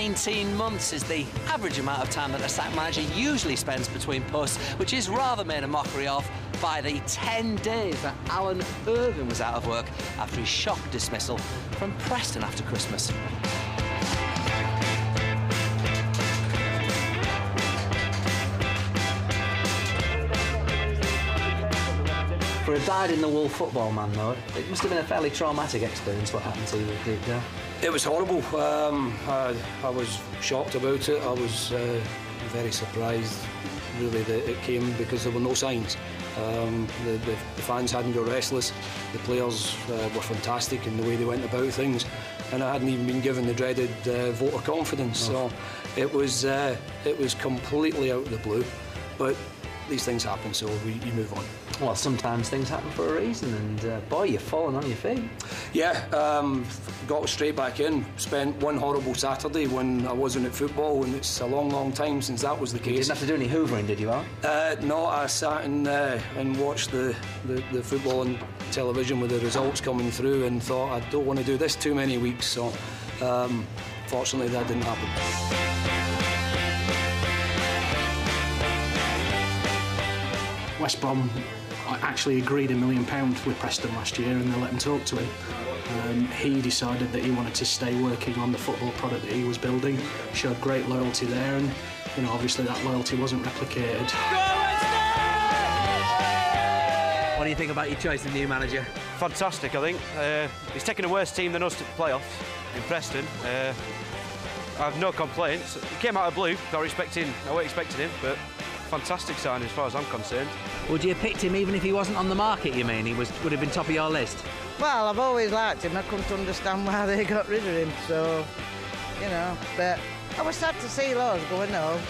19 months is the average amount of time that a sacked manager usually spends between posts, which is rather made a mockery of by the 10 days that Alan Irvine was out of work after his shock dismissal from Preston after Christmas. For a dyed-in-the-wool football man, though, it must have been a fairly traumatic experience what happened to you with Deep Down. It was horrible. I was shocked about it. I was very surprised, really, that it came because there were no signs. The fans hadn't been restless. The players were fantastic in the way they went about things, and I hadn't even been given the dreaded vote of confidence. Oh. So it was completely out of the blue. But these things happen, so you move on. Well, sometimes things happen for a reason, and boy, you've fallen on your feet. Yeah, got straight back in. Spent one horrible Saturday when I wasn't at football, and it's a long, long time since that was the case. You didn't have to do any hoovering, did you, Al? No, I sat and watched the football on television with the results coming through, and thought, I don't want to do this too many weeks, so fortunately that didn't happen. West Brom actually agreed £1 million with Preston last year, and they let him talk to him. He decided that he wanted to stay working on the football product that he was building, showed great loyalty there, and obviously that loyalty wasn't replicated. What do you think about your choice of new manager? Fantastic, I think. He's taken a worse team than us to the playoffs in Preston. I have no complaints. He came out of blue. I wasn't expecting him, but fantastic sign as far as I'm concerned. Would you have picked him even if he wasn't on the market, you mean? He would have been top of your list? Well, I've always liked him. I couldn't understand why they got rid of him, so, but I was sad to see Laws going home.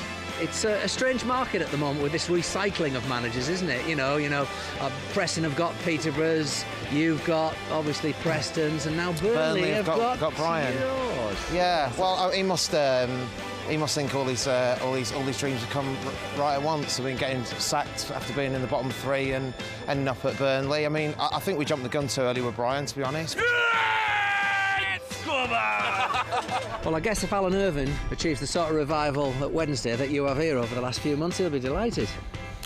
It's a strange market at the moment with this recycling of managers, isn't it? Preston have got Peterborough's, you've got obviously Preston's, and now Burnley have got Brian. Yours. Yeah, well, he must think all these dreams have come right at once. I mean, getting sacked after being in the bottom three and ending up at Burnley. I mean, I think we jumped the gun too early with Brian, to be honest. Well, I guess if Alan Irvine achieves the sort of revival at Wednesday that you have here over the last few months, he'll be delighted.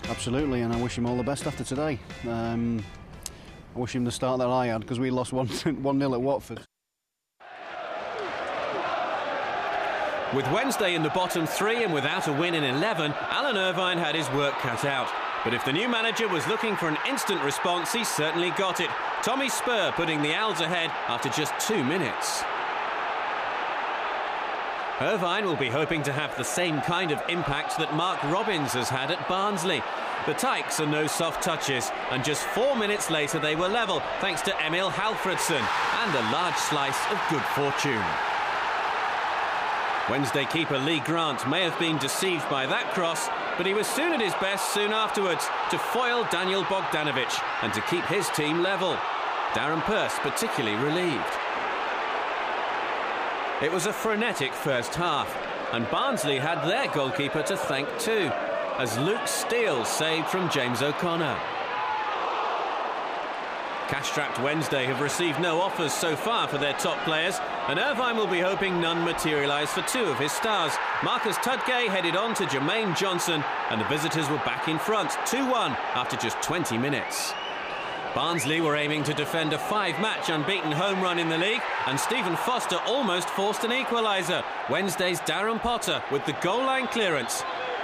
Absolutely, and I wish him all the best after today. I wish him the start that I had, because we lost 1-0 at Watford. With Wednesday in the bottom three and without a win in 11, Alan Irvine had his work cut out. But if the new manager was looking for an instant response, he certainly got it. Tommy Spur putting the Owls ahead after just 2 minutes. Irvine will be hoping to have the same kind of impact that Mark Robins has had at Barnsley. The Tykes are no soft touches, and just 4 minutes later they were level, thanks to Emil Halfredson and a large slice of good fortune. Wednesday keeper Lee Grant may have been deceived by that cross, but he was soon at his best soon afterwards to foil Daniel Bogdanovic and to keep his team level. Darren Pearce particularly relieved. It was a frenetic first half, and Barnsley had their goalkeeper to thank too, as Luke Steele saved from James O'Connor. Cash-strapped Wednesday have received no offers so far for their top players, and Irvine will be hoping none materialise for two of his stars. Marcus Tudgay headed on to Jermaine Johnson, and the visitors were back in front, 2-1 after just 20 minutes. Barnsley were aiming to defend a 5-match unbeaten home run in the league, and Stephen Foster almost forced an equaliser. Wednesday's Darren Potter with the goal line clearance.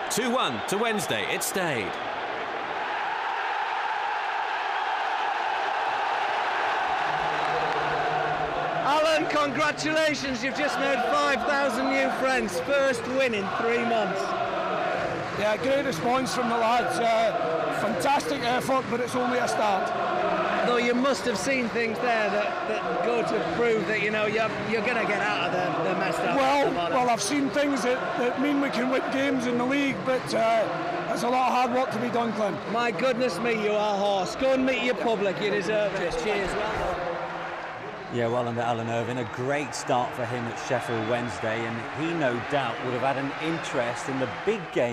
2-1 to Wednesday, it stayed. Alan, congratulations, you've just made 5,000 new friends. First win in 3 months. Yeah, great response from the lads. Fantastic effort, but it's only a start. Though you must have seen things there that go to prove that, you're going to get out of the mess up. Well, I've seen things that mean we can win games in the league, but there's a lot of hard work to be done, Clint. My goodness me, you are horse. Go and meet your public, you deserve it. Cheers. Yeah, well done to Alan Irvine. A great start for him at Sheffield Wednesday, and he no doubt would have had an interest in the big game.